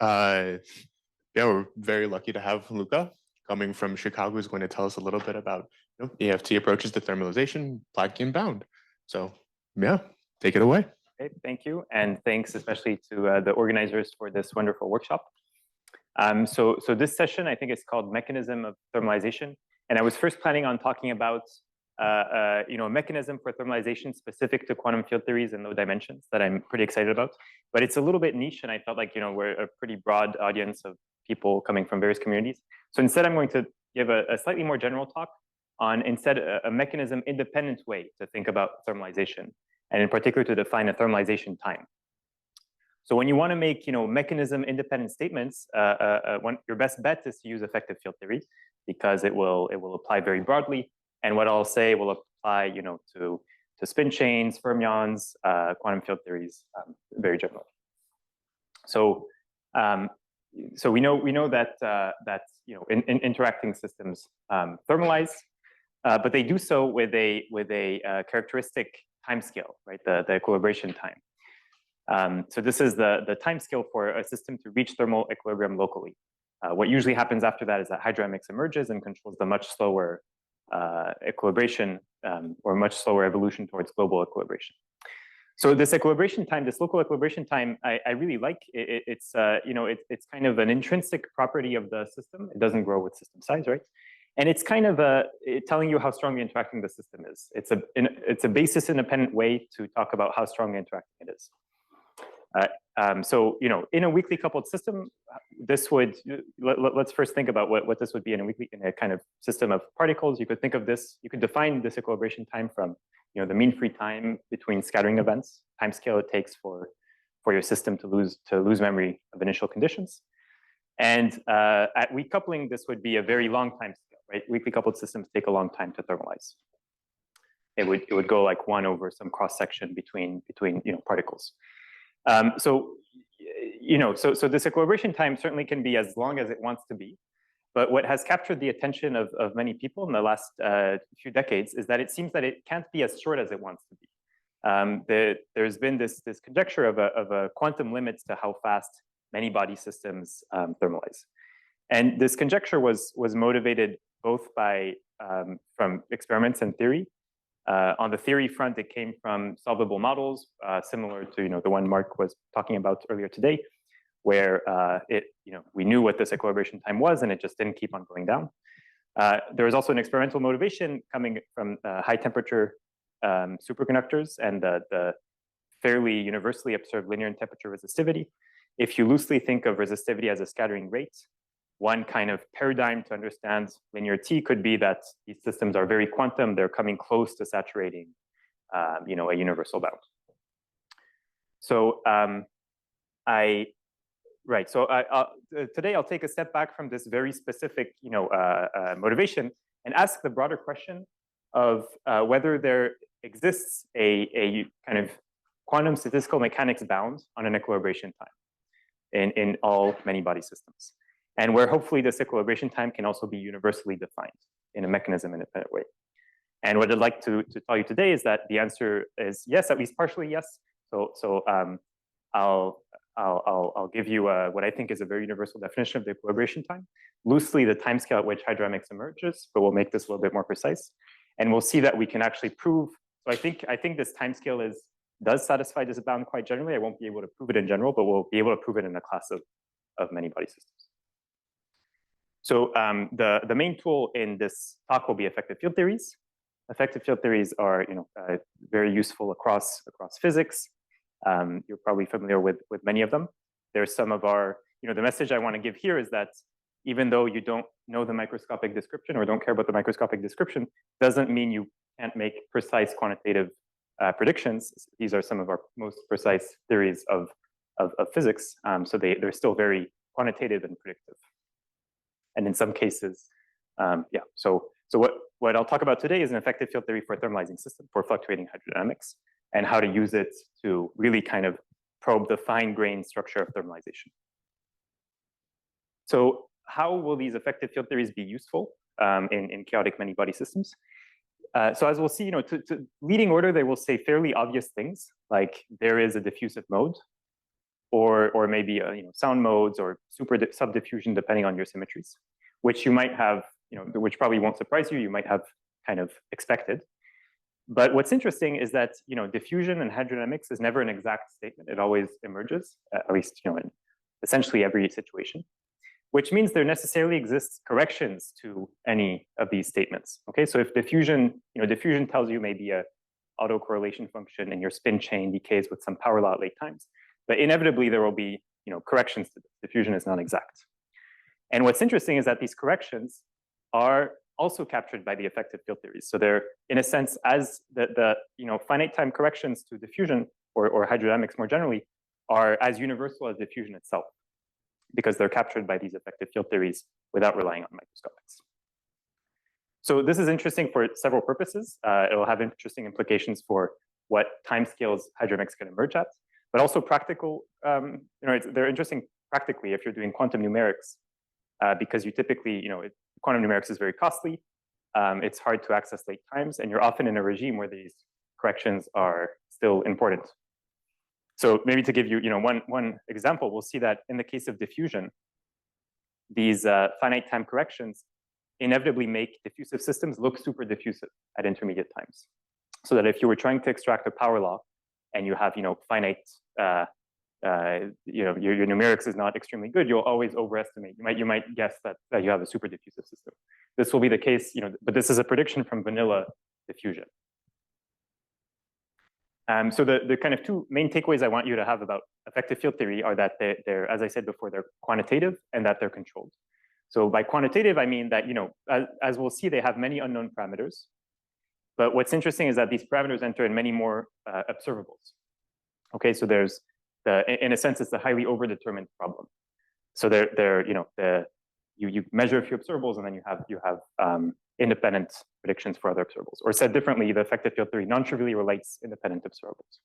Uh, yeah, we're very lucky to have Luca coming from Chicago, who's going to tell us a little bit about EFT approaches to thermalization, Planckian bound. So yeah, take it away. Okay, thank you. And thanks especially to the organizers for this wonderful workshop. So this session, I think, is called Mechanism of Thermalization. And I was first planning on talking about a mechanism for thermalization specific to quantum field theories and low dimensions that I'm pretty excited about. But it's a little bit niche, and I felt like we're a pretty broad audience of people coming from various communities. So instead, I'm going to give a slightly more general talk on a mechanism independent way to think about thermalization, and in particular to define a thermalization time. So when you want to make mechanism independent statements, your best bet is to use effective field theory, because it will apply very broadly. And what I'll say will apply to spin chains, fermions, quantum field theories very generally. So we know that in interacting systems thermalize, but they do so with a characteristic time scale, right? The equilibration time. So this is the time scale for a system to reach thermal equilibrium locally. What usually happens after that is that hydrodynamics emerges and controls the much slower equilibration or much slower evolution towards global equilibration. So this equilibration time, this local equilibration time, I really like. It's kind of an intrinsic property of the system. It doesn't grow with system size, right? And it's kind of telling you how strongly interacting the system is. It's a basis independent way to talk about how strongly interacting it is. So in a weakly coupled system, this would let's first think about what this would be in a kind of system of particles. You could think of this. You could define this equilibration time from the mean free time between scattering events, time scale it takes for your system to lose memory of initial conditions. And at weak coupling, this would be a very long time scale, right? Weakly coupled systems take a long time to thermalize. It would go like 1 over some cross section between particles. So this equilibration time certainly can be as long as it wants to be. But what has captured the attention of many people in the last few decades is that it seems that it can't be as short as it wants to be. There's been this conjecture of a quantum limit to how fast many body systems thermalize. And this conjecture was motivated both from experiments and theory. On the theory front, it came from solvable models, similar to the one Mark was talking about earlier today, where we knew what this equilibration time was, and it just didn't keep on going down. There was also an experimental motivation coming from high temperature superconductors and the fairly universally observed linear in temperature resistivity. If you loosely think of resistivity as a scattering rate, one kind of paradigm to understand linear T could be that these systems are very quantum. They're coming close to saturating, a universal bound. So today I'll take a step back from this very specific, motivation and ask the broader question of whether there exists a kind of quantum statistical mechanics bound on an equilibration time in all many body systems, and where hopefully this equilibration time can also be universally defined in a mechanism independent way. And what I'd like to tell you today is that the answer is yes, at least partially yes. So I'll give you what I think is a very universal definition of the equilibration time, loosely the time scale at which hydrodynamics emerges, but we'll make this a little bit more precise. And we'll see that we can actually prove. So I think this time scale does satisfy this bound quite generally. I won't be able to prove it in general, but we'll be able to prove it in a class of many body systems. So the main tool in this talk will be effective field theories. Effective field theories are very useful across physics. You're probably familiar with many of them. There's some of our, the message I want to give here is that even though you don't know the microscopic description or don't care about the microscopic description, doesn't mean you can't make precise quantitative predictions. These are some of our most precise theories of physics. So they're still very quantitative and predictive. And in some cases, So what I'll talk about today is an effective field theory for a thermalizing system for fluctuating hydrodynamics, and how to use it to really kind of probe the fine-grained structure of thermalization. So how will these effective field theories be useful in chaotic many-body systems? So as we'll see, to leading order, they will say fairly obvious things, like there is a diffusive mode, or maybe sound modes or subdiffusion depending on your symmetries, which you might have, which probably won't surprise you. You might have kind of expected. But what's interesting is that diffusion and hydrodynamics is never an exact statement. It always emerges, at least in essentially every situation, which means there necessarily exists corrections to any of these statements. Okay, so if diffusion tells you maybe a autocorrelation function in your spin chain decays with some power law at late times, but inevitably there will be corrections to this. Diffusion is not exact. And what's interesting is that these corrections are also captured by the effective field theories. So they're, in a sense, as the finite time corrections to diffusion or hydrodynamics more generally are as universal as diffusion itself, because they're captured by these effective field theories without relying on microscopics. So this is interesting for several purposes. It will have interesting implications for what timescales hydrodynamics can emerge at, but also practical. They're interesting practically if you're doing quantum numerics, because you typically, quantum numerics is very costly. It's hard to access late times, and you're often in a regime where these corrections are still important. So maybe to give you, one example, we'll see that in the case of diffusion, these finite time corrections inevitably make diffusive systems look super diffusive at intermediate times. So that if you were trying to extract a power law and you have, finite, your numerics is not extremely good, you'll always overestimate. You might guess that you have a super diffusive system. This will be the case, but this is a prediction from vanilla diffusion. So the kind of two main takeaways I want you to have about effective field theory are that they're, as I said before, they're quantitative and that they're controlled. So by quantitative, I mean that, as we'll see, they have many unknown parameters. But what's interesting is that these parameters enter in many more observables. Okay, so there's in a sense, it's a highly overdetermined problem. So you measure a few observables and then you have independent predictions for other observables. Or said differently, the effective field theory non-trivially relates independent observables.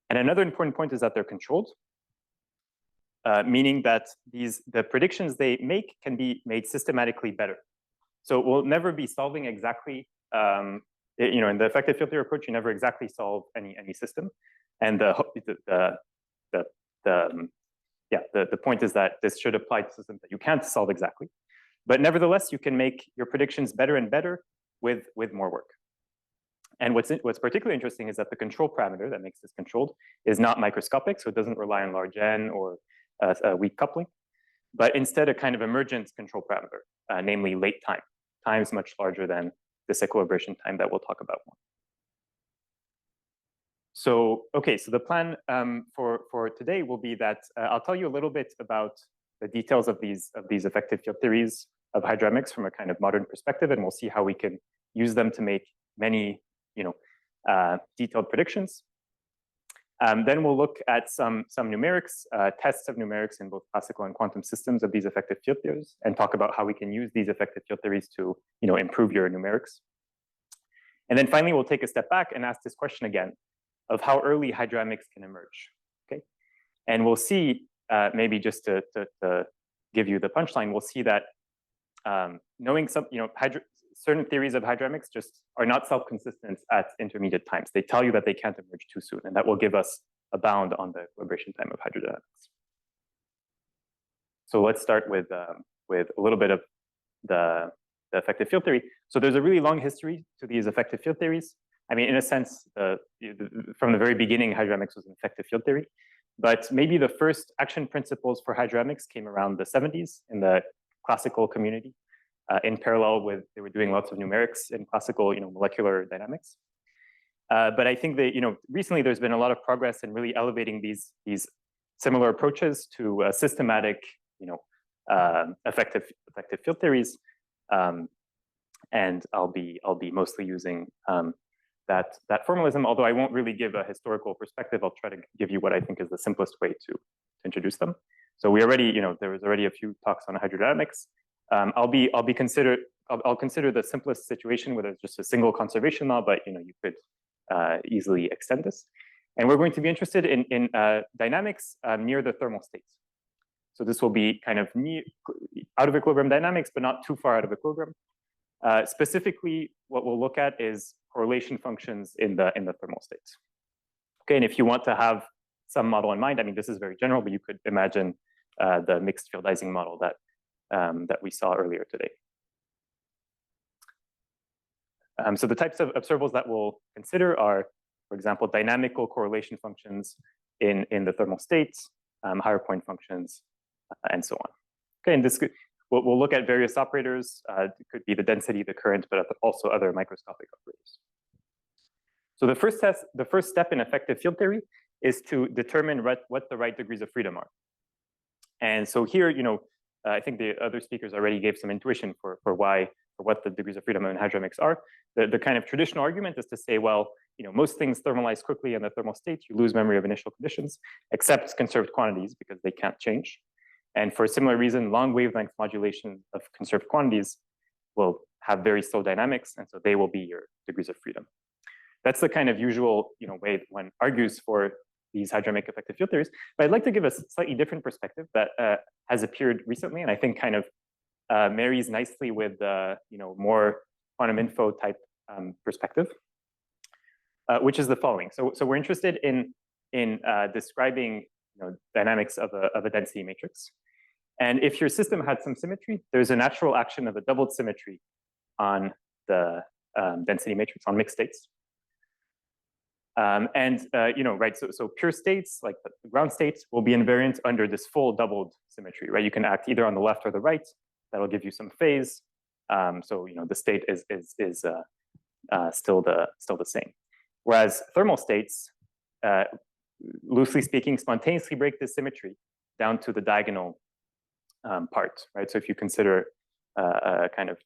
And another important point is that they're controlled, meaning that the predictions they make can be made systematically better. So we'll never be solving exactly, in the effective field theory approach, you never exactly solve any system. And the point is that this should apply to systems that you can't solve exactly. But nevertheless, you can make your predictions better and better with more work. And what's particularly interesting is that the control parameter that makes this controlled is not microscopic, so it doesn't rely on large n or a weak coupling, but instead a kind of emergent control parameter, namely late time. Time is much larger than this equilibration time that we'll talk about more. So, okay, so the plan for today will be that I'll tell you a little bit about the details of these effective field theories of hydrodynamics from a kind of modern perspective, and we'll see how we can use them to make many, detailed predictions. Then we'll look at some numerics, tests of numerics in both classical and quantum systems of these effective field theories, and talk about how we can use these effective field theories to, improve your numerics. And then finally, we'll take a step back and ask this question again of how early hydrodynamics can emerge. Okay, and we'll see maybe just to give you the punchline, we'll see that knowing some, certain theories of hydrodynamics just are not self-consistent at intermediate times. They tell you that they can't emerge too soon, and that will give us a bound on the equilibration time of hydrodynamics. So let's start with a little bit of the effective field theory. So there's a really long history to these effective field theories. I mean, in a sense, from the very beginning, hydrodynamics was an effective field theory. But maybe the first action principles for hydrodynamics came around the 70s in the classical community. In parallel with, they were doing lots of numerics in classical, molecular dynamics. But I think that, recently there's been a lot of progress in really elevating these similar approaches to systematic, effective field theories. And I'll be mostly using that formalism, although I won't really give a historical perspective. I'll try to give you what I think is the simplest way to introduce them. So we already, there was already a few talks on hydrodynamics. I'll consider the simplest situation where there's just a single conservation law, but you could easily extend this. And we're going to be interested in dynamics near the thermal states. So this will be kind of out of equilibrium dynamics, but not too far out of equilibrium. Specifically, what we'll look at is correlation functions in the thermal states. Okay, and if you want to have some model in mind. I mean, this is very general, but you could imagine the mixed fieldizing model that, that we saw earlier today. So the types of observables that we'll consider are, for example, dynamical correlation functions in the thermal states, higher point functions, and so on. Okay, and this we'll look at various operators. It could be the density, the current, but also other microscopic operators. So the first step in effective field theory is to determine what the right degrees of freedom are. And so here, I think the other speakers already gave some intuition for what the degrees of freedom in hydrodynamics are. The kind of traditional argument is to say, well, most things thermalize quickly in the thermal state. You lose memory of initial conditions, except conserved quantities because they can't change. And for a similar reason, long wavelength modulation of conserved quantities will have very slow dynamics, and so they will be your degrees of freedom. That's the kind of usual way one argues for these hydrodynamic effective field theories. But I'd like to give a slightly different perspective that has appeared recently, and I think kind of marries nicely with more quantum info type perspective, which is the following. So we're interested in describing dynamics of a density matrix. And if your system had some symmetry, there's a natural action of a doubled symmetry on the density matrix on mixed states. Right, so pure states, like the ground states, will be invariant under this full doubled symmetry, right? You can act either on the left or the right. That'll give you some phase. So the state is still the same. Whereas thermal states, loosely speaking, spontaneously break this symmetry down to the diagonal part, right? So if you consider kind of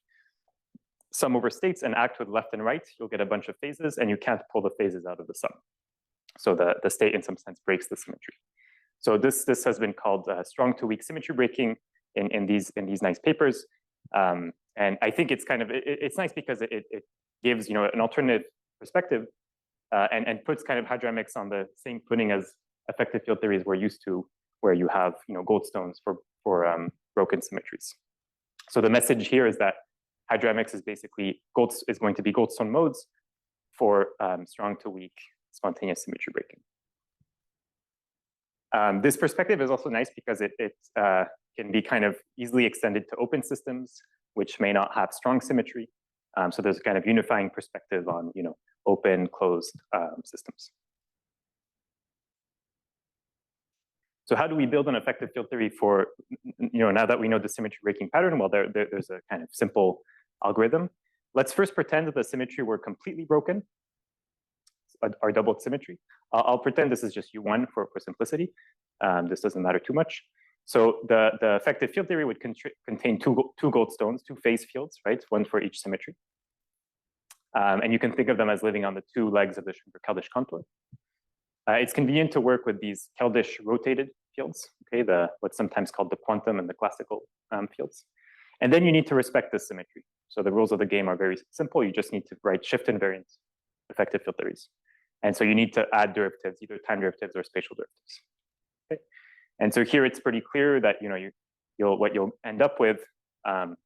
sum over states and act with left and right, you'll get a bunch of phases, and you can't pull the phases out of the sum. So the state, in some sense, breaks the symmetry. So this has been called strong to weak symmetry breaking in these nice papers, and I think it's kind of it's nice because it gives an alternative perspective and puts kind of hydrodynamics on the same footing as effective field theories we're used to, where you have gold stones for broken symmetries. So the message here is that hydrodynamics is basically going to be goldstone modes for strong to weak spontaneous symmetry breaking. This perspective is also nice because it can be kind of easily extended to open systems, which may not have strong symmetry. So there's a kind of unifying perspective on open, closed systems. So how do we build an effective field theory for, now that we know the symmetry breaking pattern? Well, there's a kind of simple algorithm. Let's first pretend that the symmetry were completely broken, our doubled symmetry. I'll pretend this is just U1 for simplicity. This doesn't matter too much. So the effective field theory would contain two goldstones, two phase fields, right? One for each symmetry. And you can think of them as living on the two legs of the Schönberg-Keldysh contour. It's convenient to work with these Keldysh rotated fields, okay, what's sometimes called the quantum and the classical fields. And then you need to respect this symmetry. So the rules of the game are very simple. You just need to write shift invariant effective field theories. And so you need to add derivatives, either time derivatives or spatial derivatives. Okay? And so here it's pretty clear that what you'll end up with, I'm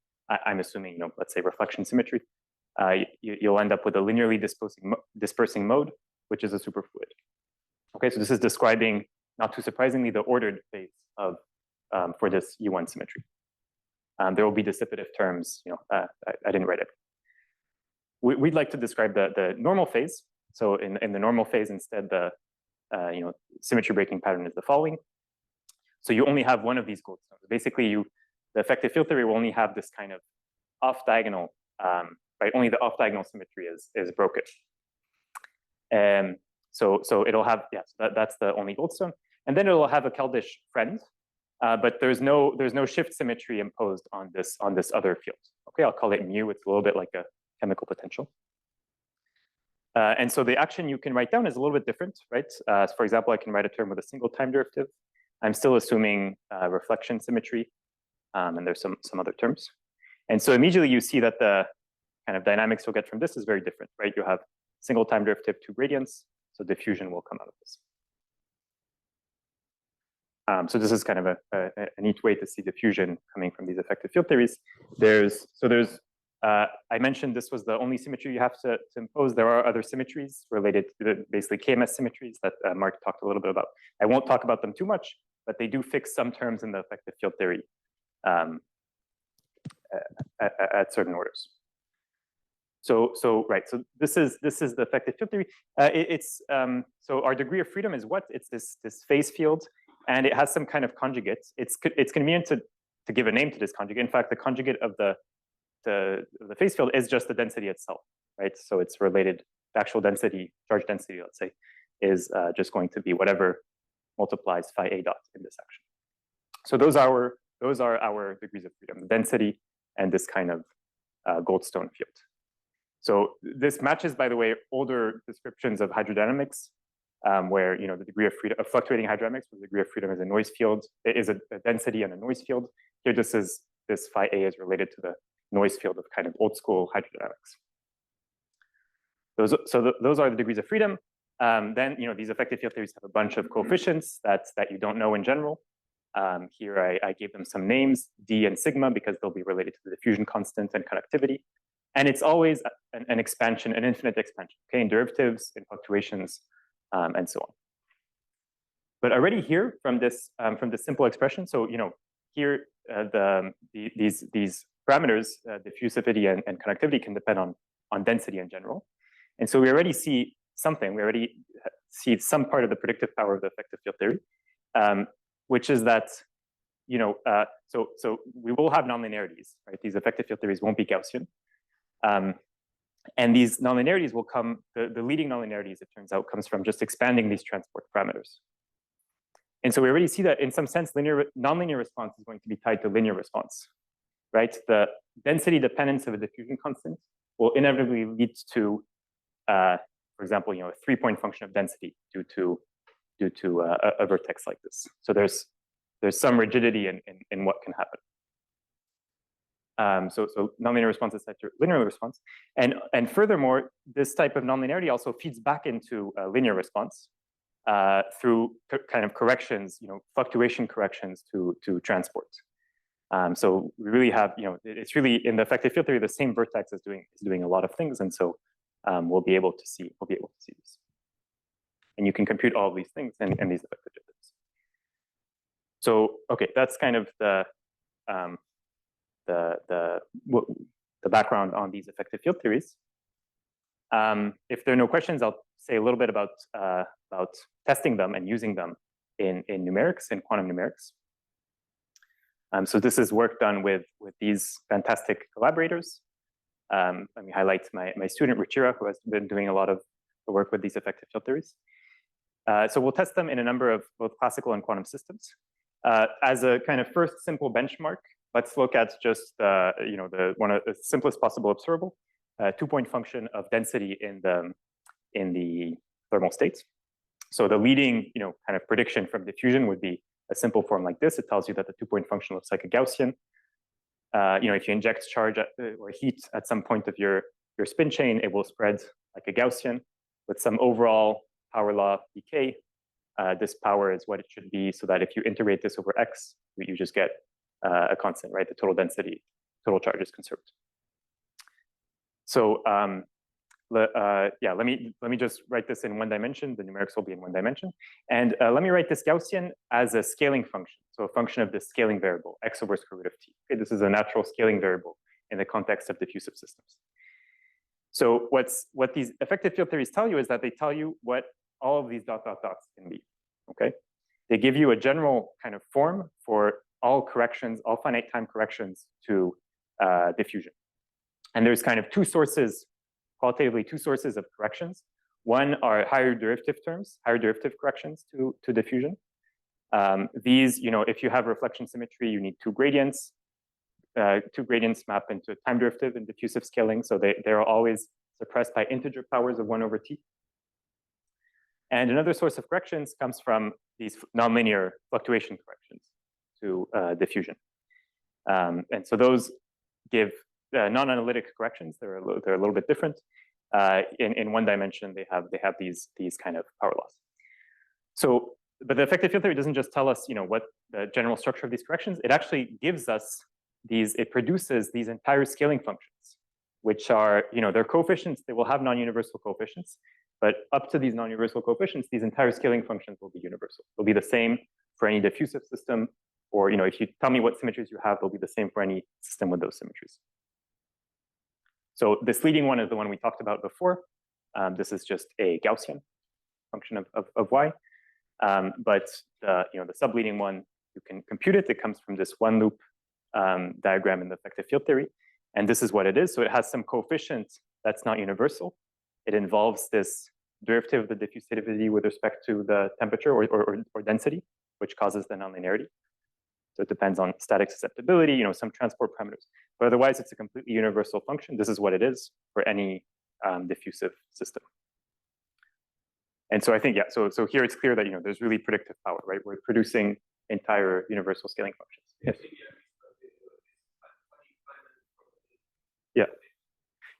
assuming let's say reflection symmetry. You'll end up with a linearly dispersing mode, which is a superfluid. Okay, so this is describing, not too surprisingly, the ordered phase of for this U1 symmetry. There will be dissipative terms. I didn't write it. We'd like to describe the normal phase. So in the normal phase, instead, the symmetry breaking pattern is the following. So you only have one of these goldstones. Basically, the effective field theory will only have this kind of off diagonal, right? Only the off diagonal symmetry is broken. So it'll have, so that's the only goldstone, and then it'll have a Keldysh friend, but there's no shift symmetry imposed on this other field. Okay, I'll call it mu. It's a little bit like a chemical potential. And so the action you can write down is a little bit different, right? So for example, I can write a term with a single time derivative. I'm still assuming reflection symmetry, and there's some other terms. And so immediately you see that the kind of dynamics you'll get from this is very different, right? You have single time derivative, two gradients, so diffusion will come out of this. So this is kind of a neat way to see diffusion coming from these effective field theories. There's I mentioned this was the only symmetry you have to impose. There are other symmetries related to basically KMS symmetries that Mark talked a little bit about. I won't talk about them too much, but they do fix some terms in the effective field theory at certain orders. So this is the effective field theory. So our degree of freedom is what? It's this phase field, and it has some kind of conjugate. It's convenient to give a name to this conjugate. In fact, the conjugate of the phase field is just the density itself, right? So it's related. The actual density, charge density, let's say, is just going to be whatever multiplies phi a dot in this action. So those are our degrees of freedom: the density and this kind of Goldstone field. So this matches, by the way, older descriptions of hydrodynamics, where the degree of freedom of fluctuating hydrodynamics, where the degree of freedom is a noise field, it is a density and a noise field. Here, this phi a is related to the noise field of kind of old school hydrodynamics. Those are the degrees of freedom. Then these effective field theories have a bunch of coefficients that you don't know in general. Here I gave them some names, D and sigma, because they'll be related to the diffusion constant and conductivity. And it's always an expansion, an infinite expansion, okay, in derivatives, in fluctuations, and so on. But already here from this simple expression, so here these parameters, diffusivity and conductivity, can depend on density in general. And so we already see something. We already see some part of the predictive power of the effective field theory, which is that so we will have nonlinearities, right? These effective field theories won't be Gaussian. And these nonlinearities will come, the leading nonlinearities, it turns out, comes from just expanding these transport parameters. And so we already see that in some sense, nonlinear response is going to be tied to linear response, right? The density dependence of a diffusion constant will inevitably lead to, for example, a 3-point function of density due to a vertex like this. So there's some rigidity in what can happen. So nonlinear response is tied to linear response, and furthermore, this type of nonlinearity also feeds back into a linear response through kind of corrections, fluctuation corrections to transport. So we really have, it's really in the effective field theory, the same vertex is doing a lot of things, and so we'll be able to see this, and you can compute all of these things in these effective field theories. So okay, that's kind of the background on these effective field theories. If there are no questions, I'll say a little bit about testing them and using them in numerics, in quantum numerics. So this is work done with these fantastic collaborators. Let me highlight my student Ruchira, who has been doing a lot of the work with these effective field theories. So we'll test them in a number of both classical and quantum systems. As a kind of first simple benchmark, let's look at just one of the simplest possible observable, 2-point function of density in the thermal states. So the leading kind of prediction from diffusion would be a simple form like this. It tells you that the 2-point function looks like a Gaussian. If you inject charge or heat at some point of your spin chain, it will spread like a Gaussian with some overall power law decay. This power is what it should be, so that if you integrate this over x, you just get a constant, right? The total density, total charge is conserved. So yeah, let me just write this in 1 dimension. The numerics will be in 1 dimension, and let me write this Gaussian as a scaling function. So a function of the scaling variable x over square root of t. Okay, this is a natural scaling variable in the context of diffusive systems. So what these effective field theories tell you is that they tell you what all of these dots can be. Okay, they give you a general kind of form for all corrections, all finite time corrections to diffusion. And there's kind of qualitatively two sources of corrections. One are higher derivative terms, higher derivative corrections to diffusion. These, if you have reflection symmetry, you need 2 gradients. 2 gradients map into a time derivative in diffusive scaling, so they're always suppressed by integer powers of 1 over t. And another source of corrections comes from these nonlinear fluctuation corrections to diffusion. And so those give non-analytic corrections. They're a little bit different. In 1 dimension, they have these kind of power laws. So, but the effective field theory doesn't just tell us, what the general structure of these corrections. It actually gives us it produces these entire scaling functions which are, their coefficients, they will have non-universal coefficients, but up to these non-universal coefficients, these entire scaling functions will be universal. They'll be the same for any diffusive system, or if you tell me what symmetries you have, they'll be the same for any system with those symmetries. So this leading one is the one we talked about before. This is just a Gaussian function of y. But the subleading one, you can compute it. It comes from this one loop diagram in the effective field theory. And this is what it is. So it has some coefficient that's not universal. It involves this derivative of the diffusivity with respect to the temperature or density, which causes the nonlinearity. So it depends on static susceptibility, some transport parameters. But otherwise, it's a completely universal function. This is what it is for any diffusive system. And so I think, so here it's clear that, there's really predictive power, right? We're producing entire universal scaling functions. Yes. Yeah.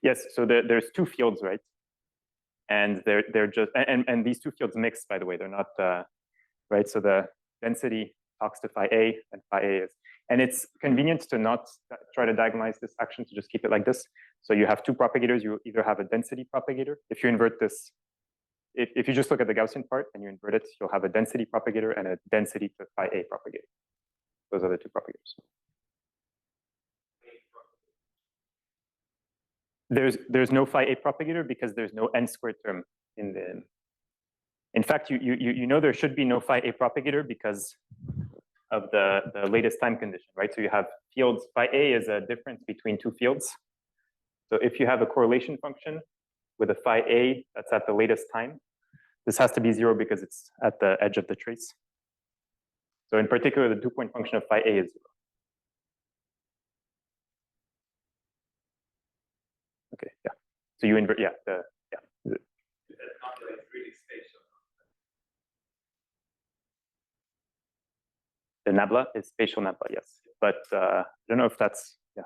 Yes, so there's two fields, right? And they're just, and these two fields mix, by the way, they're not, right? So the density talks to phi A, and phi A is, and it's convenient to not try to diagonalize this action, to just keep it like this. So you have two propagators. You either have a density propagator. If you invert this, if you just look at the Gaussian part and you invert it, you'll have a density propagator and a density to phi A propagator. Those are the two propagators. There's no phi A propagator because there's no n squared term in the. In fact, you know there should be no phi A propagator because of the latest time condition, right? So you have fields. Phi A is a difference between two fields. So if you have a correlation function with a phi A that's at the latest time, this has to be 0 because it's at the edge of the trace. So in particular, the 2-point function of phi A is 0. Okay, yeah. So you invert, yeah. Is that not like really spatial? The nabla is spatial nabla, yes. But I don't know if that's, yeah.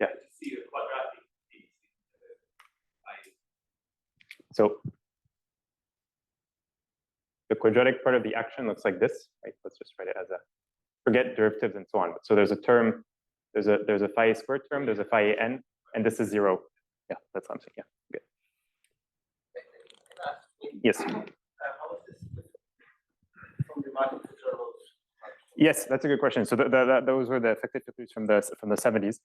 Yeah. To see the quadratic piece. So the quadratic part of the action looks like this, right? Let's just write it as a, forget derivatives and so on. So there's a term, there's a phi A squared term, there's a phi A n, and this is 0. Yeah, that's what I'm saying. Yeah, good. Yes. How is this from the market intervals? Yes, that's a good question. So those were the effective filters from the 70s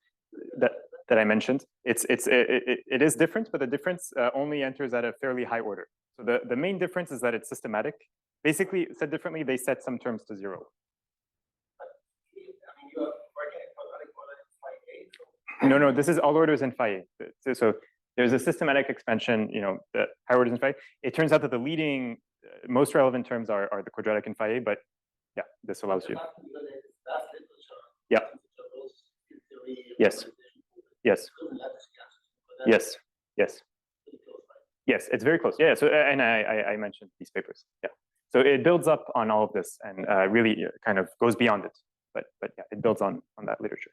that I mentioned. It is different, but the difference only enters at a fairly high order. So the main difference is that it's systematic. Basically, said differently, they set some terms to 0. No, this is all orders in phi A. So there's a systematic expansion, the higher orders in phi A. It turns out that the leading, most relevant terms are the quadratic in phi A, but yeah, this allows you. Yeah. Yes. Yes. Yes. Yes. Yes, it's very close. Yeah. So, and I mentioned these papers. Yeah. So it builds up on all of this and really kind of goes beyond it. But yeah, it builds on that literature.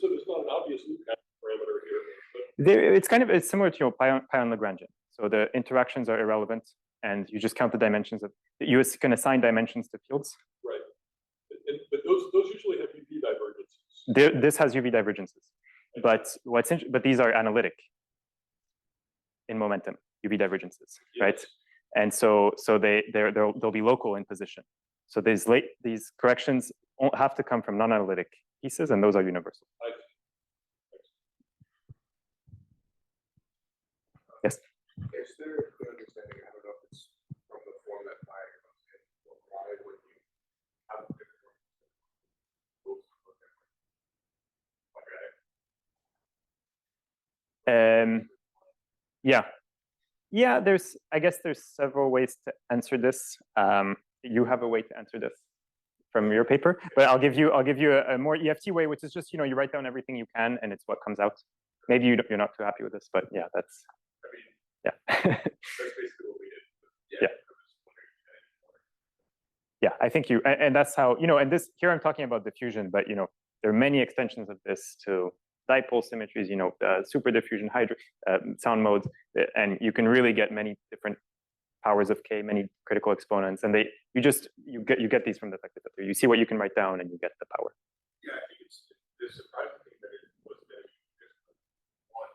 So there's not an obvious Luca parameter It's here. it's similar to Pion Lagrangian. So the interactions are irrelevant, and you just count the dimensions of. You can assign dimensions to fields. Right, but those usually have UV divergences. This has UV divergences, but but these are analytic in momentum UV divergences, yes. Right? And so they'll be local in position. So these corrections have to come from non-analytic pieces, and those are universal. Yes. Is there a clear understanding? I don't know if it's from the form that I comes in, or why when you have different I guess there's several ways to answer this. You have a way to answer this from your paper, but I'll give you a more EFT way, which is just you write down everything you can, and it's what comes out. Maybe you're not too happy with this, but yeah, that's yeah. That's basically what we did. Yeah. Yeah, I think and that's how and this here I'm talking about diffusion, but there are many extensions of this to dipole symmetries, super diffusion, sound modes, and you can really get many different powers of k, many critical exponents, and you get these from the effective filter. You see what you can write down, and you get the power. Yeah, I think it's surprising that it was one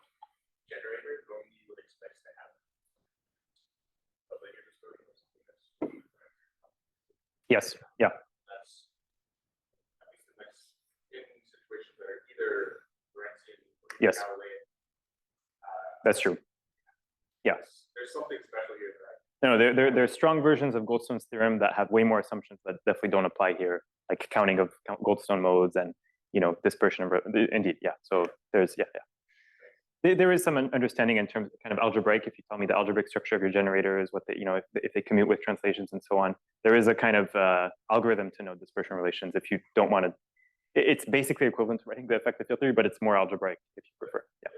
Yes, yeah. That's at least the next in situations that are either Lorentzian or Yes. Galilean. That's true. Yeah. There's something special here that No, there are strong versions of Goldstone's theorem that have way more assumptions that definitely don't apply here, like counting of Goldstone modes and dispersion of indeed, yeah. So there's there is some understanding in terms of kind of algebraic. If you tell me the algebraic structure of your generators, what they if they commute with translations and so on, there is a kind of algorithm to know dispersion relations. If you don't want to, it's basically equivalent to writing the effective field theory, but it's more algebraic if you prefer. Yeah.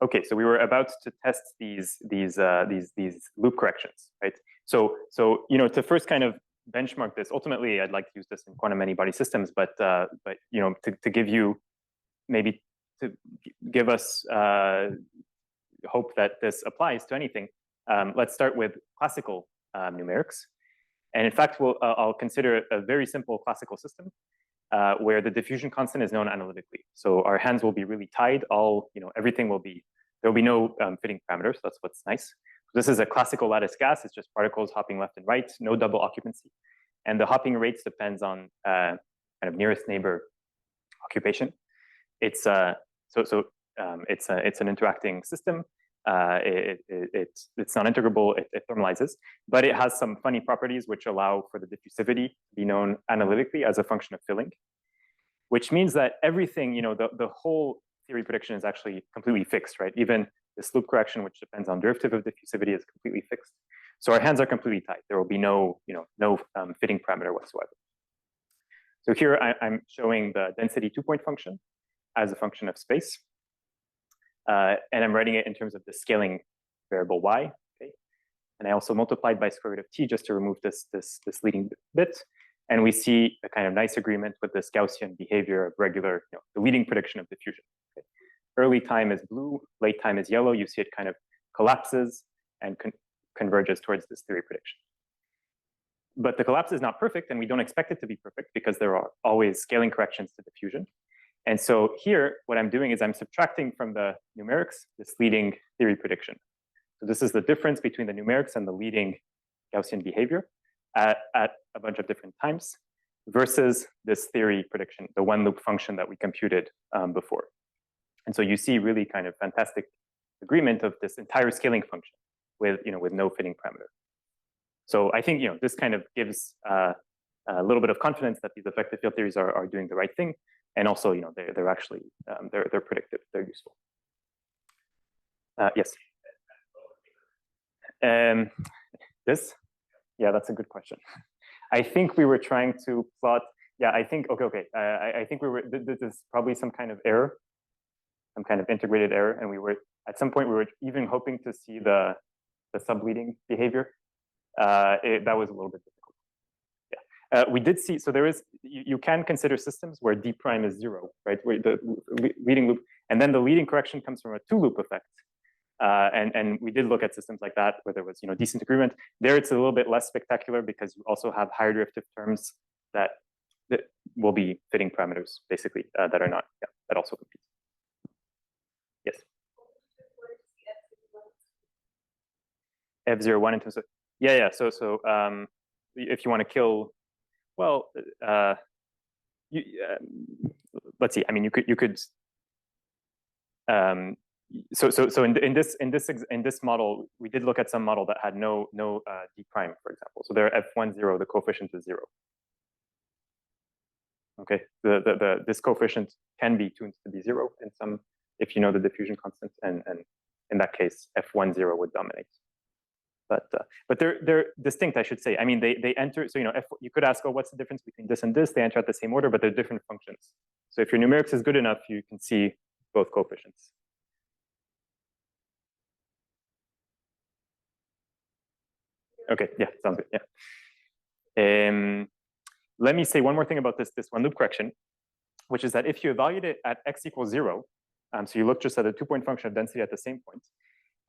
Okay, so we were about to test these loop corrections, right? So to first kind of benchmark this, ultimately I'd like to use this in quantum many-body systems, but to give you maybe to give us hope that this applies to anything, let's start with classical numerics, and in fact I'll consider a very simple classical system. Where the diffusion constant is known analytically. So our hands will be really tied. Everything will be, there'll be no fitting parameters. That's what's nice. This is a classical lattice gas. It's just particles hopping left and right, no double occupancy. And the hopping rates depends on kind of nearest neighbor occupation. It's it's an interacting system. It's non-integrable, it thermalizes, but it has some funny properties which allow for the diffusivity to be known analytically as a function of filling, which means that everything, the whole theory prediction is actually completely fixed, right? Even this loop correction, which depends on derivative of diffusivity, is completely fixed. So our hands are completely tight. There will be no fitting parameter whatsoever. So here I'm showing the density 2-point function as a function of space. And I'm writing it in terms of the scaling variable y, okay? And I also multiplied by square root of t just to remove this leading bit. And we see a kind of nice agreement with this Gaussian behavior of regular, the leading prediction of diffusion. Okay? Early time is blue, late time is yellow. You see it kind of collapses and converges towards this theory prediction. But the collapse is not perfect, and we don't expect it to be perfect because there are always scaling corrections to diffusion. And so here, what I'm doing is I'm subtracting from the numerics this leading theory prediction. So this is the difference between the numerics and the leading Gaussian behavior at a bunch of different times versus this theory prediction, the one loop function that we computed before. And so you see really kind of fantastic agreement of this entire scaling function with no fitting parameter. So I think this kind of gives a little bit of confidence that these effective field theories are doing the right thing. And also, they're actually they're predictive. They're useful. Yes. This, yeah, that's a good question. I think we were trying to plot. Yeah, I think okay. I think we were. This is probably some kind of error, some kind of integrated error, and we were at some point we were even hoping to see the subleading behavior. That was a little bit difficult. We did see, so there is, you can consider systems where d prime is 0, right? Where the leading loop, and then the leading correction comes from a 2-loop effect. And we did look at systems like that where there was decent agreement. There it's a little bit less spectacular because you also have higher derivative terms that will be fitting parameters, basically, that are not, that also compete. Yes? F01 in terms of, so if you want to kill, well, let's see. I mean, you could. So in this model, we did look at some model that had no d prime, for example. So there F10, the coefficient is 0. Okay, this coefficient can be tuned to be 0 in some, if you know the diffusion constant, and in that case, F10 would dominate. But they're distinct, I should say. I mean, they enter. So you could ask, oh, what's the difference between this and this? They enter at the same order, but they're different functions. So if your numerics is good enough, you can see both coefficients. Okay, yeah, sounds good. Yeah. Let me say one more thing about this one loop correction, which is that if you evaluate it at x equals 0, so you look just at the 2-point function of density at the same point,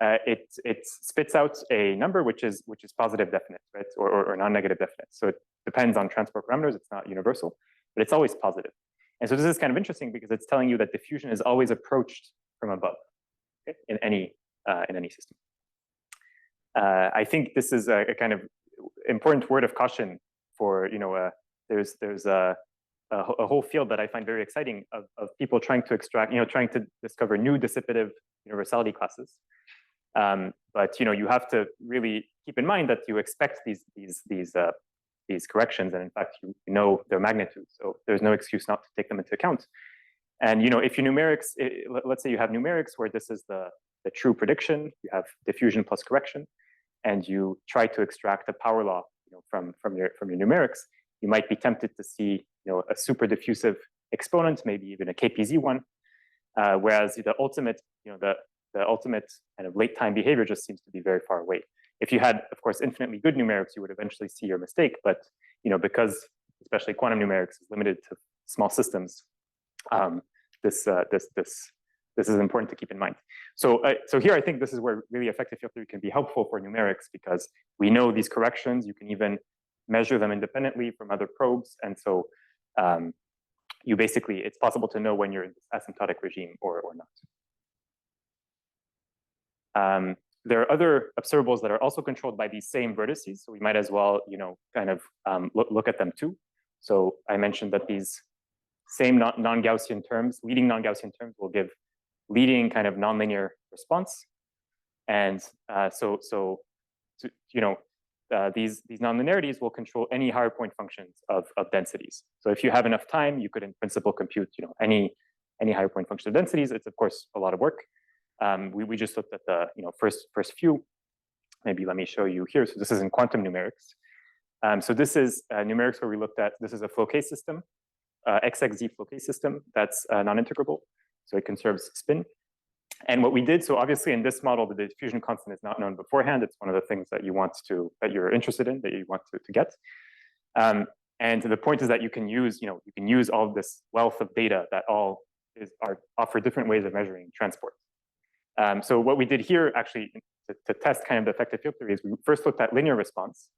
it spits out a number which is positive definite, right, or non-negative definite. So it depends on transport parameters. It's not universal, but it's always positive. And so this is kind of interesting because it's telling you that diffusion is always approached from above, okay, in any system. I think this is a kind of important word of caution for, there's a whole field that I find very exciting of people trying to extract, trying to discover new dissipative universality classes. But you have to really keep in mind that you expect these corrections, and in fact you know their magnitude, so there's no excuse not to take them into account. And if you numerics, let's say you have numerics where this is the true prediction, you have diffusion plus correction, and you try to extract a power law from your numerics, you might be tempted to see a super diffusive exponent, maybe even a KPZ one, whereas the ultimate the ultimate kind of late time behavior just seems to be very far away. If you had, of course, infinitely good numerics, you would eventually see your mistake. But because especially quantum numerics is limited to small systems, this is important to keep in mind. So here I think this is where really effective field theory can be helpful for numerics, because we know these corrections. You can even measure them independently from other probes, and so you basically, it's possible to know when you're in this asymptotic regime or not. There are other observables that are also controlled by these same vertices, so we might as well, kind of look at them too. So I mentioned that these same non-Gaussian terms, leading non-Gaussian terms, will give leading kind of nonlinear response, and these nonlinearities will control any higher point functions of densities. So if you have enough time, you could in principle compute any higher point function of densities. It's of course a lot of work. We just looked at the first few. Maybe let me show you here. So this is in quantum numerics. So this is numerics where we looked at, this is a flow case system, XXZ flow case system that's non-integrable. So it conserves spin. And what we did, so obviously in this model, the diffusion constant is not known beforehand. It's one of the things that that you're interested in, that you want to get. And the point is that you can use, all of this wealth of data that all offer different ways of measuring transport. So what we did here, actually, to test kind of the effective field theory, is we first looked at linear response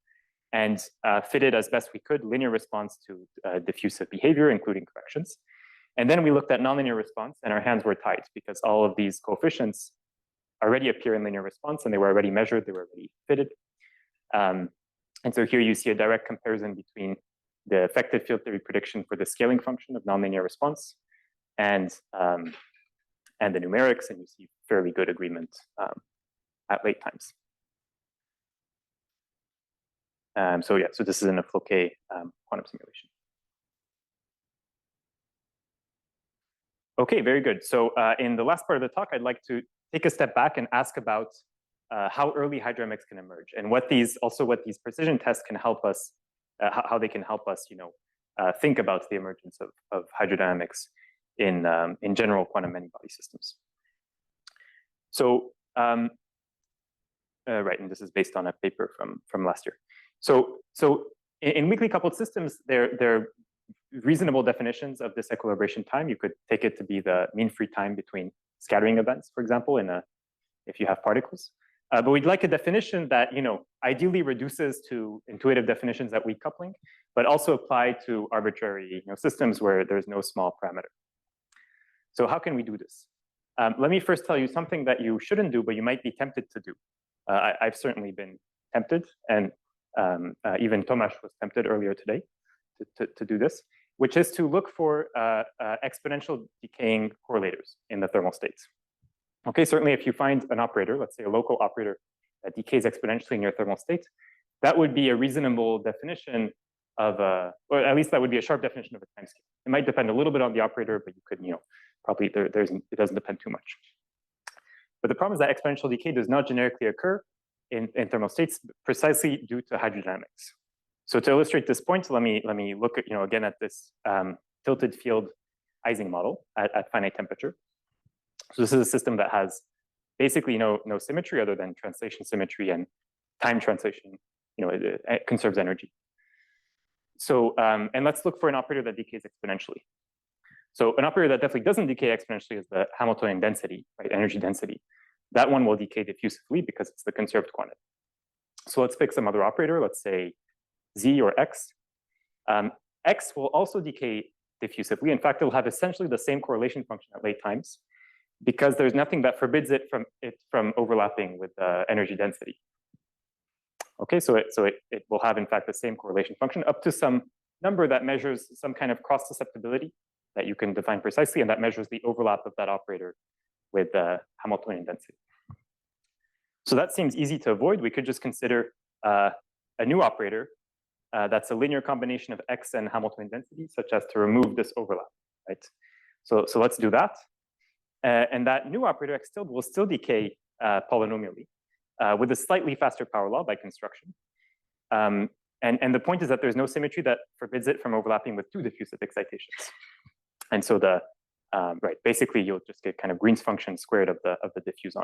and fitted as best we could linear response to diffusive behavior, including corrections. And then we looked at nonlinear response, and our hands were tied because all of these coefficients already appear in linear response, and they were already measured, they were already fitted. And so here you see a direct comparison between the effective field theory prediction for the scaling function of nonlinear response and the numerics, and you see fairly good agreement at late times. So this is in a Floquet quantum simulation. Okay, very good. So in the last part of the talk, I'd like to take a step back and ask about how early hydrodynamics can emerge, and what these precision tests can help us, how they can help us, think about the emergence of hydrodynamics in general quantum many-body systems. So right, and this is based on a paper from last year. So in weakly coupled systems, there are reasonable definitions of this equilibration time. You could take it to be the mean free time between scattering events, for example, if you have particles. But we'd like a definition that ideally reduces to intuitive definitions at weak coupling, but also apply to arbitrary systems where there's no small parameter. So how can we do this? Let me first tell you something that you shouldn't do, but you might be tempted to do. I've certainly been tempted, and even Tomasz was tempted earlier today to do this, which is to look for exponential decaying correlators in the thermal states. Okay, certainly if you find an operator, let's say a local operator that decays exponentially in your thermal state, that would be a reasonable definition of or at least that would be a sharp definition of a timescale. It might depend a little bit on the operator, but you could, probably it doesn't depend too much. But the problem is that exponential decay does not generically occur in thermal states precisely due to hydrodynamics. So to illustrate this point, let me look at again at this tilted field Ising model at finite temperature. So this is a system that has basically no symmetry other than translation symmetry and time translation. It conserves energy. So and let's look for an operator that decays exponentially. So an operator that definitely doesn't decay exponentially is the Hamiltonian density, right? Energy density. That one will decay diffusively because it's the conserved quantity. So let's pick some other operator. Let's say Z or X. X will also decay diffusively. In fact, it will have essentially the same correlation function at late times, because there's nothing that forbids it from overlapping with energy density. Okay, so it will have in fact the same correlation function up to some number that measures some kind of cross susceptibility that you can define precisely, and that measures the overlap of that operator with the Hamiltonian density. So that seems easy to avoid. We could just consider a new operator that's a linear combination of x and Hamiltonian density, such as to remove this overlap, right? So let's do that. And that new operator x tilde will still decay polynomially with a slightly faster power law by construction. And the point is that there's no symmetry that forbids it from overlapping with two diffusive excitations. And so basically you'll just get kind of Green's function squared of the diffusion.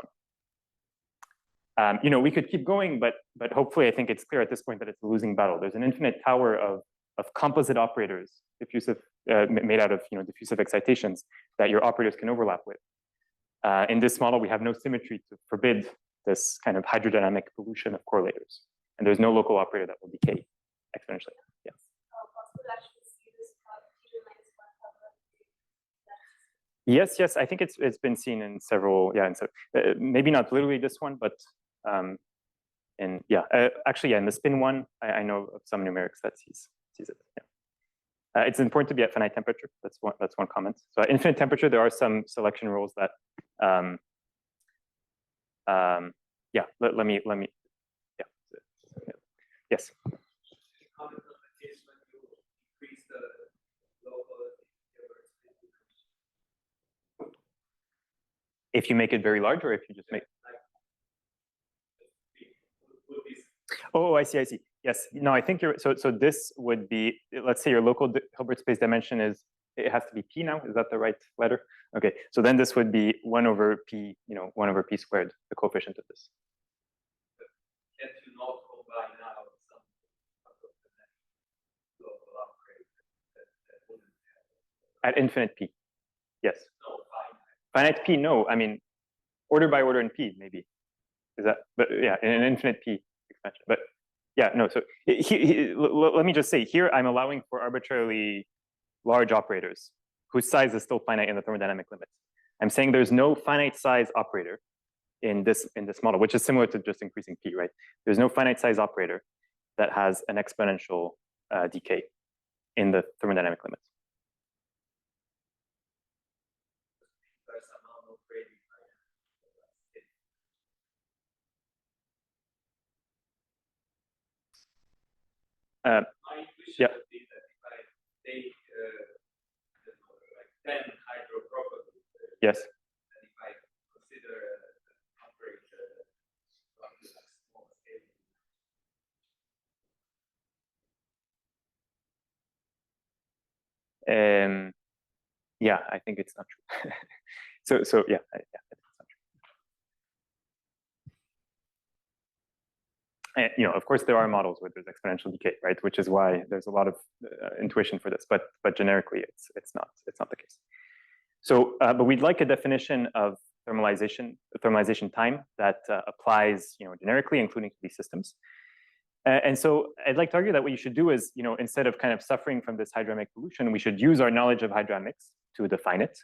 We could keep going, but hopefully I think it's clear at this point that it's a losing battle. There's an infinite tower of composite operators, diffusive, made out of diffusive excitations that your operators can overlap with. In this model, we have no symmetry to forbid this kind of hydrodynamic pollution of correlators, and there's no local operator that will decay exponentially. Yes. Yes, I think it's been seen in several, and so maybe not literally this one, but actually, in the spin one, I know of some numerics that sees it. Yeah. It's important to be at finite temperature. That's one comment. So at infinite temperature, there are some selection rules that, let me, yes. If you make it very large, or if you just make. Oh, I see. Yes. No, I think you're. So this would be. Let's say your local Hilbert space dimension is. It has to be p now. Is that the right letter? Okay. So then this would be 1 over p. 1 over p squared, the coefficient of this. Can't you not combine now some local operator at infinite p? Yes. No, finite p, no. I mean, order by order in p, maybe. Is that? But yeah, in an infinite p expansion. But yeah, no. So let me just say here, I'm allowing for arbitrarily large operators whose size is still finite in the thermodynamic limits. I'm saying there's no finite size operator in this model, which is similar to just increasing p, right? There's no finite size operator that has an exponential decay in the thermodynamic limits. my intuition would be that if I take like 10 hydropropane, yes, and if I consider operator roughly like small scale. Yeah, I think it's not true. so yeah, I think it's not true. And, of course, there are models where there's exponential decay, right? Which is why there's a lot of intuition for this. But generically, it's not the case. So, but we'd like a definition of thermalization time that applies, generically, including to these systems. And so I'd like to argue that what you should do is, instead of kind of suffering from this hydrodynamic pollution, we should use our knowledge of hydrodynamics to define it.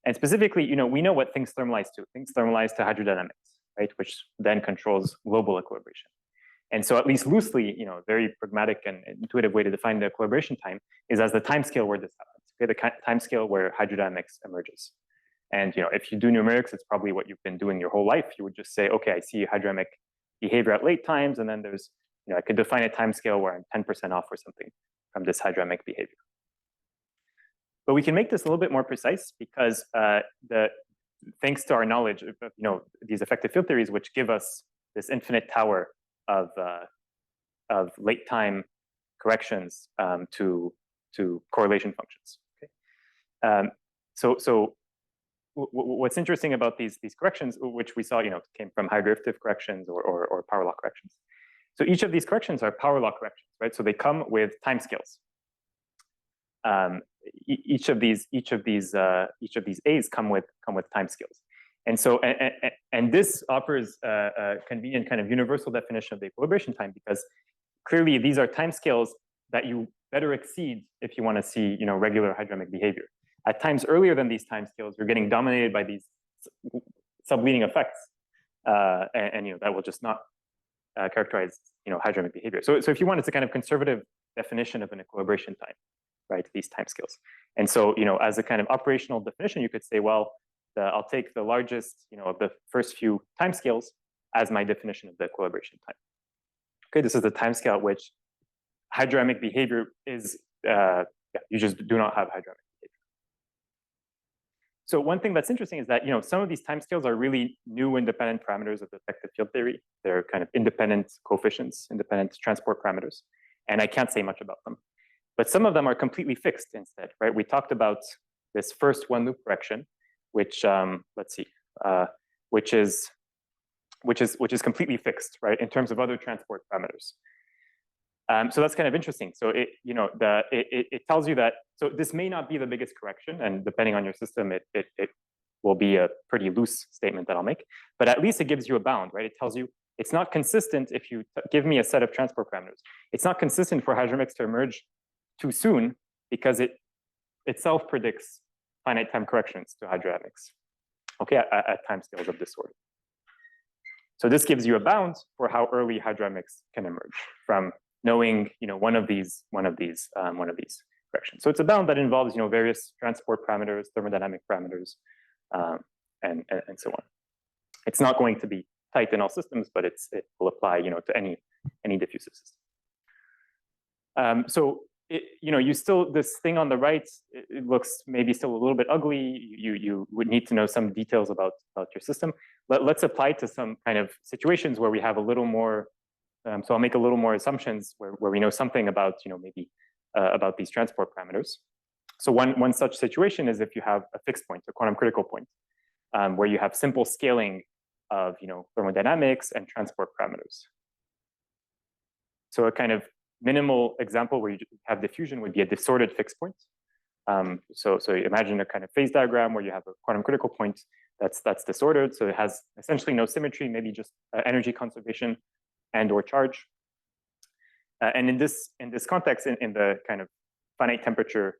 And specifically, we know what things thermalize to. Things thermalize to hydrodynamics, right? Which then controls global equilibration. And so at least loosely, very pragmatic and intuitive way to define the equilibration time is as the time scale where this happens, okay? The time scale where hydrodynamics emerges. And if you do numerics, it's probably what you've been doing your whole life. You would just say, okay, I see hydrodynamic behavior at late times, and then there's, I could define a time scale where I'm 10% off or something from this hydrodynamic behavior. But we can make this a little bit more precise because thanks to our knowledge of these effective field theories, which give us this infinite tower of late time corrections to correlation functions. Okay? So what's interesting about these corrections, which we saw came from high derivative corrections or power law corrections. So each of these corrections are power law corrections, right? So they come with timescales. Each of these A's come with timescales. And so, and this offers a convenient kind of universal definition of the equilibration time, because clearly these are timescales that you better exceed if you want to see, regular hydrodynamic behavior. At times earlier than these timescales, you're getting dominated by these subleading effects, and that will just not characterize hydrodynamic behavior. So if you want, it's a kind of conservative definition of an equilibration time, right? These time scales. And so as a kind of operational definition, you could say, well, I'll take the largest of the first few time scales as my definition of the equilibration time. Okay, this is the time scale at which hydrodynamic behavior is you just do not have hydrodynamic behavior. So one thing that's interesting is that some of these timescales are really new independent parameters of the effective field theory. They're kind of independent coefficients, independent transport parameters, and I can't say much about them. But some of them are completely fixed instead, right? We talked about this first one loop correction, which let's see, which is completely fixed, right, in terms of other transport parameters. So that's kind of interesting. So it tells you that, so this may not be the biggest correction, and depending on your system, it will be a pretty loose statement that I'll make, but at least it gives you a bound, right? It tells you it's not consistent if you give me a set of transport parameters. It's not consistent for hydrodynamics to emerge too soon because it itself predicts finite time corrections to hydrodynamics, okay, at time scales of this order. So this gives you a bound for how early hydrodynamics can emerge from knowing one of these corrections. So it's a bound that involves various transport parameters, thermodynamic parameters, and so on. It's not going to be tight in all systems, but it will apply to any diffusive system. So you still, this thing on the right, it looks maybe still a little bit ugly. You would need to know some details about your system. Let's apply to some kind of situations where we have a little more. So I'll make a little more assumptions where we know something about maybe about these transport parameters. So one such situation is if you have a fixed point, a quantum critical point, where you have simple scaling of thermodynamics and transport parameters. So a kind of minimal example where you have diffusion would be a disordered fixed point. So imagine a kind of phase diagram where you have a quantum critical point that's disordered. So it has essentially no symmetry, maybe just energy conservation and or charge. And in this context, in the kind of finite temperature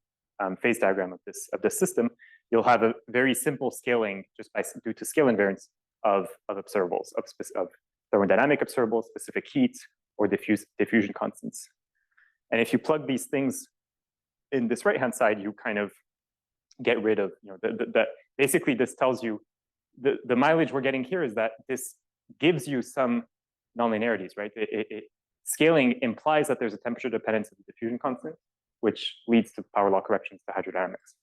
phase diagram of this system, you'll have a very simple scaling just due to scale invariance of observables, of thermodynamic observables, specific heat, or diffusion constants. And if you plug these things in this right-hand side, you kind of get rid of, basically this tells you, the mileage we're getting here is that this gives you some nonlinearities, right? Scaling implies that there's a temperature dependence of the diffusion constant, which leads to power law corrections to hydrodynamics.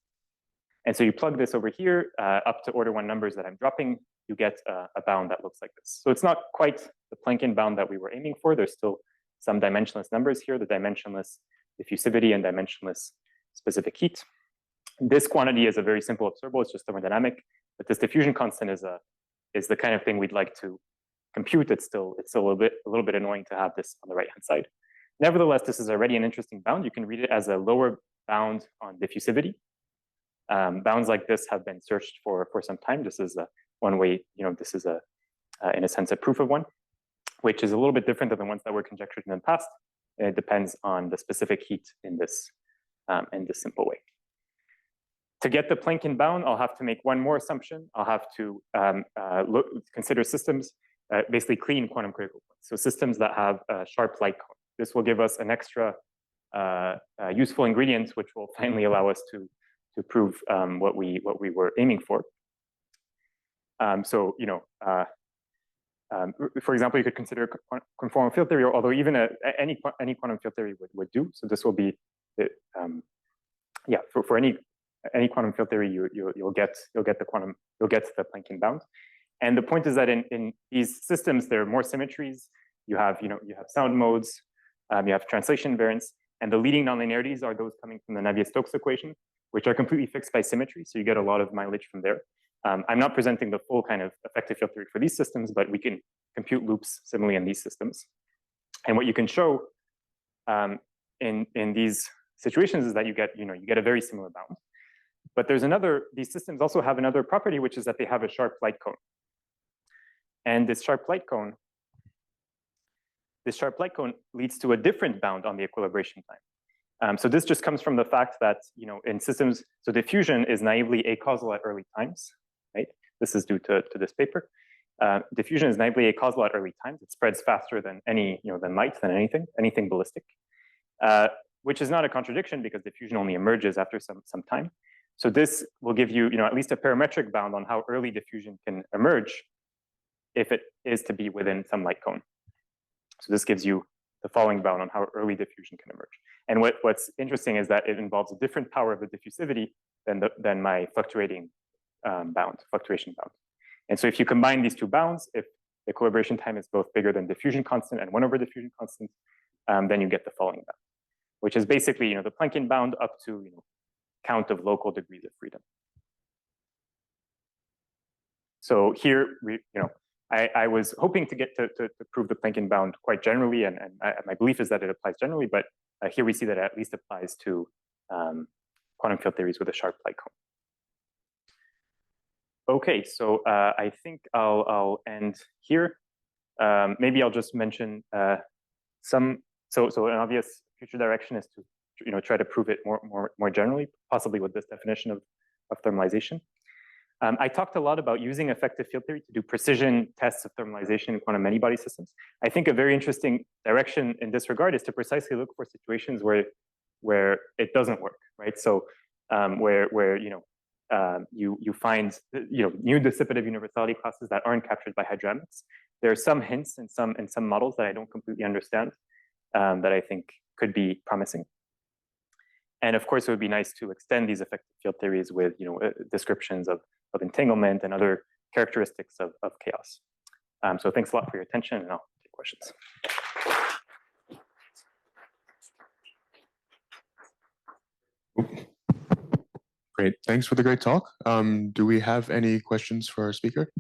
And so you plug this over here up to order 1 numbers that I'm dropping, you get a bound that looks like this. So it's not quite the Planckian bound that we were aiming for. There's still some dimensionless numbers here, the dimensionless diffusivity and dimensionless specific heat. This quantity is a very simple observable, it's just thermodynamic, but this diffusion constant is the kind of thing we'd like to compute. It's still a little bit annoying to have this on the right-hand side. Nevertheless, this is already an interesting bound. You can read it as a lower bound on diffusivity. Bounds like this have been searched for some time. This is one way, this is in a sense, a proof of one, which is a little bit different than the ones that were conjectured in the past. And it depends on the specific heat in this simple way. To get the Planckian bound, I'll have to make one more assumption. I'll have to consider systems, basically clean quantum critical points. So systems that have a sharp light cone. This will give us an extra useful ingredient, which will finally allow us to prove what we were aiming for. For example, you could consider conformal field theory, although even any quantum field theory would do. So this will be, for any quantum field theory, you'll get the Planckian bound. And the point is that in these systems, there are more symmetries. You have sound modes, you have translation invariance, and the leading nonlinearities are those coming from the Navier-Stokes equation, which are completely fixed by symmetry. So you get a lot of mileage from there. I'm not presenting the full kind of effective field theory for these systems, but we can compute loops similarly in these systems. And what you can show in these situations is that you get a very similar bound. But these systems also have another property, which is that they have a sharp light cone. And this sharp light cone leads to a different bound on the equilibration time. So this just comes from the fact that in systems, so diffusion is naively acausal at early times, right? This is due to this paper. Diffusion is naively a causal at early times. It spreads faster than than light, than anything ballistic, which is not a contradiction because diffusion only emerges after some time. So this will give you, at least a parametric bound on how early diffusion can emerge if it is to be within some light cone. So this gives you the following bound on how early diffusion can emerge. And what's interesting is that it involves a different power of the diffusivity than my fluctuation bound. And so if you combine these two bounds, if the equilibration time is both bigger than diffusion constant and 1 over diffusion constant, then you get the following bound, which is basically the Planckian bound up to count of local degrees of freedom. So here I was hoping to get to prove the Planckian bound quite generally, and my belief is that it applies generally, but here we see that it at least applies to quantum field theories with a sharp light cone. Okay, so I think I'll end here. Maybe I'll just mention so an obvious future direction is to try to prove it more generally, possibly with this definition of thermalization. I talked a lot about using effective field theory to do precision tests of thermalization in quantum many-body systems. I think a very interesting direction in this regard is to precisely look for situations where it doesn't work, right? So where you find new dissipative universality classes that aren't captured by hydrodynamics. There are some hints in some models that I don't completely understand that I think could be promising. And of course, it would be nice to extend these effective field theories with descriptions of entanglement and other characteristics of chaos. So thanks a lot for your attention, and I'll take questions. Great, thanks for the great talk. Do we have any questions for our speaker?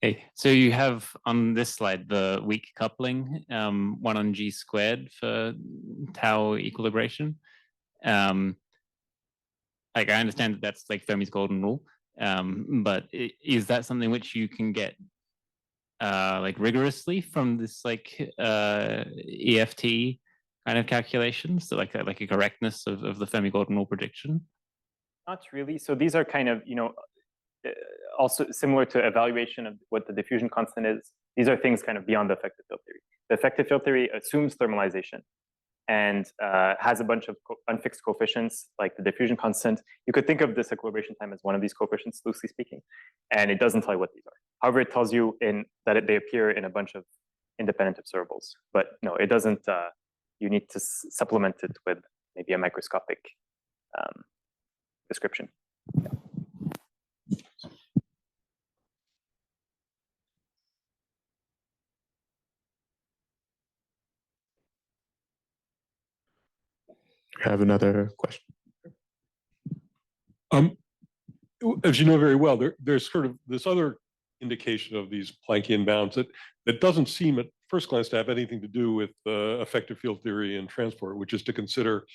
Okay, so you have on this slide the weak coupling, 1 on g squared for tau equilibration. Like I understand that that's like Fermi's golden rule, but is that something which you can get like rigorously from this like EFT kind of calculations, so like a correctness of the Fermi golden rule prediction? Not really. So these are kind of also similar to evaluation of what the diffusion constant is. These are things kind of beyond the effective field theory. The effective field theory assumes thermalization and has a bunch of unfixed coefficients like the diffusion constant. You could think of this equilibration time as one of these coefficients, loosely speaking, and it doesn't tell you what these are. However, it tells you that they appear in a bunch of independent observables, but no, it doesn't. You need to supplement it with maybe a microscopic description. Yeah. I have another question. As you know very well, there's sort of this other indication of these Planckian bounds that doesn't seem at first glance to have anything to do with effective field theory and transport, which is to consider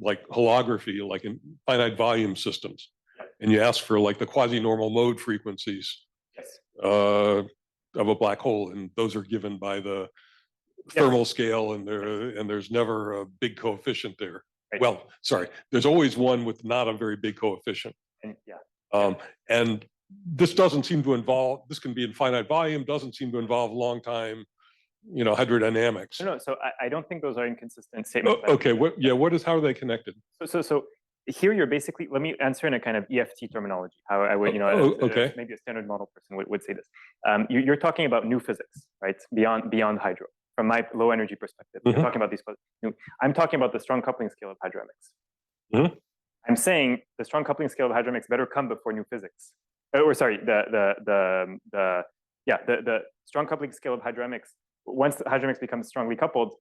like holography, like in finite volume systems. And you ask for like the quasi-normal mode frequencies of a black hole, and those are given by the thermal scale, and there's never a big coefficient there. Right. Well, sorry, there's always one with not a very big coefficient. And this doesn't seem to involve, this can be in finite volume, doesn't seem to involve long time, hydrodynamics. No, so I don't think those are inconsistent statements. Okay, how are they connected? So here you're basically, let me answer in a kind of EFT terminology, how I would, okay. Maybe a standard model person would say this. You're talking about new physics, right? Beyond hydro. From my low energy perspective, you're talking about these. I'm talking about the strong coupling scale of hydrodynamics. I'm saying the strong coupling scale of hydrodynamics better come before new physics. Or sorry, the strong coupling scale of hydrodynamics. Once the hydrodynamics becomes strongly coupled,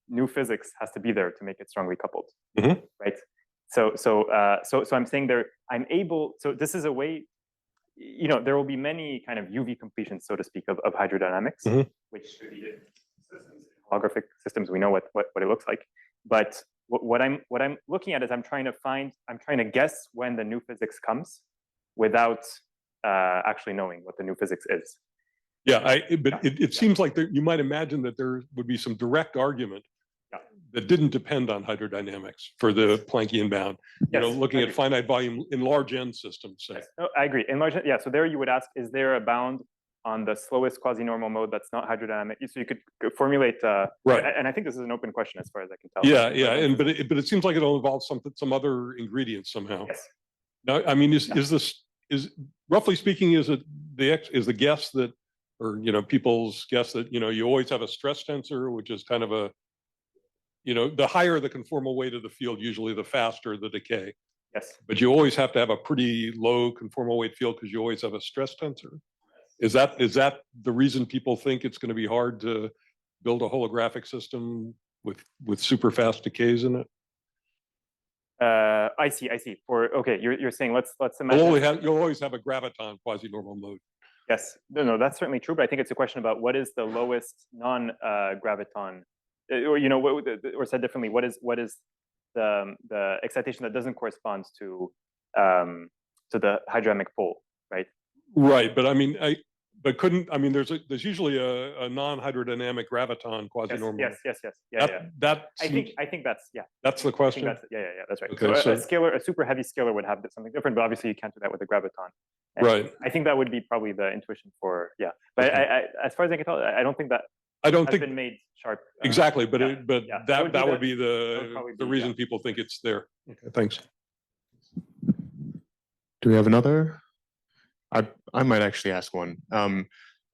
new physics has to be there to make it strongly coupled, right? So I'm saying I'm able. So this is a way. There will be many kind of UV completions, so to speak, of hydrodynamics, which should be systems, holographic systems. We know what it looks like, but what I'm looking at is I'm trying to guess when the new physics comes, without actually knowing what the new physics is. Yeah, but it seems like you might imagine that there would be some direct argument that didn't depend on hydrodynamics for the Planckian bound. You know, Yes, looking I at agree. finite volume in large N systems, say. Yes. No, I agree. In large, yeah. So there you would ask, is there a bound on the slowest quasi-normal mode that's not hydrodynamic? So you could formulate, Right. and I think this is an open question as far as I can tell. Yeah, yeah, and but it seems like it'll involve some other ingredients somehow. Yes. Now, I mean, is roughly speaking, is the guess that, or you know, people's guess that, you know, you always have a stress tensor, which is kind of a, you know, the higher the conformal weight of the field, usually the faster the decay. Yes. But you always have to have a pretty low conformal weight field because you always have a stress tensor. Is that the reason people think it's going to be hard to build a holographic system with super fast decays in it? I see. Okay, you're saying let's imagine. You'll always have a graviton quasi-normal mode. Yes, no, that's certainly true. But I think it's a question about what is the lowest non-graviton, or you know, or said differently, what is the excitation that doesn't correspond to the hydrodynamic pole, right? Right, but I mean, there's usually a non-hydrodynamic graviton quasi-normal. Yes. That I think that's that's the question. That's right. Okay, so a scalar, a super heavy scalar would have something different, but obviously you can't do that with a graviton. And right. I think that would be probably the intuition for But okay. I as far as I can tell, I don't think that has been made sharp. Exactly, but that would be the reason people think it's there. Okay, thanks. Do we have another? I might actually ask one.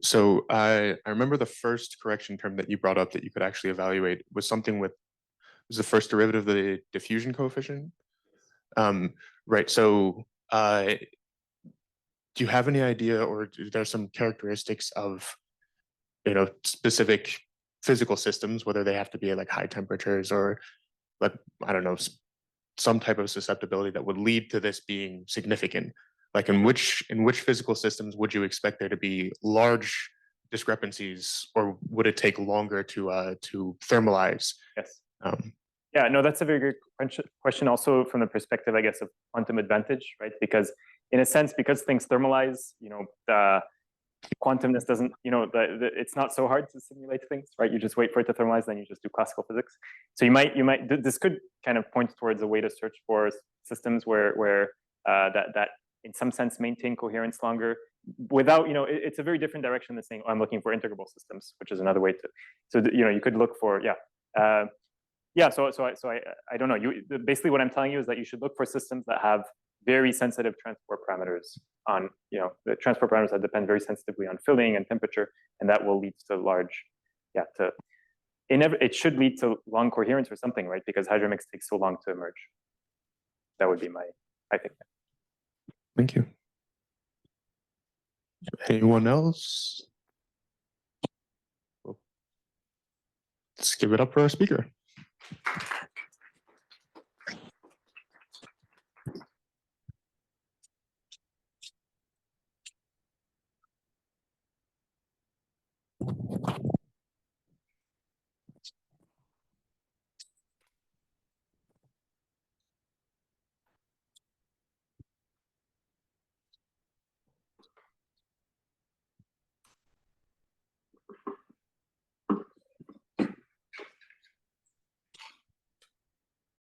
So I remember the first correction term that you brought up that you could actually evaluate was something with, was the first derivative of the diffusion coefficient. Right. So do you have any idea, or are there some characteristics of, you know, specific physical systems, whether they have to be at like high temperatures or like, I don't know, some type of susceptibility that would lead to this being significant? Like in which physical systems would you expect there to be large discrepancies, or would it take longer to thermalize? Yes. Yeah, no, that's a very good question. Also from the perspective, I guess, of quantum advantage, right? Because in a sense, because things thermalize, you know, the quantumness doesn't, you know, it's not so hard to simulate things, right? You just wait for it to thermalize, then you just do classical physics. So you might, this could kind of point towards a way to search for systems where that in some sense maintain coherence longer without, you know, it's a very different direction than saying, oh, I'm looking for integrable systems, which is another way to, so you know, you could look for, so I don't know. Basically what I'm telling you is that you should look for systems that have very sensitive transport parameters on, you know, the transport parameters that depend very sensitively on filling and temperature, and that will lead to large, it should lead to long coherence or something, right? Because hydrodynamics takes so long to emerge. That would be I think. Thank you. Anyone else? Let's give it up for our speaker.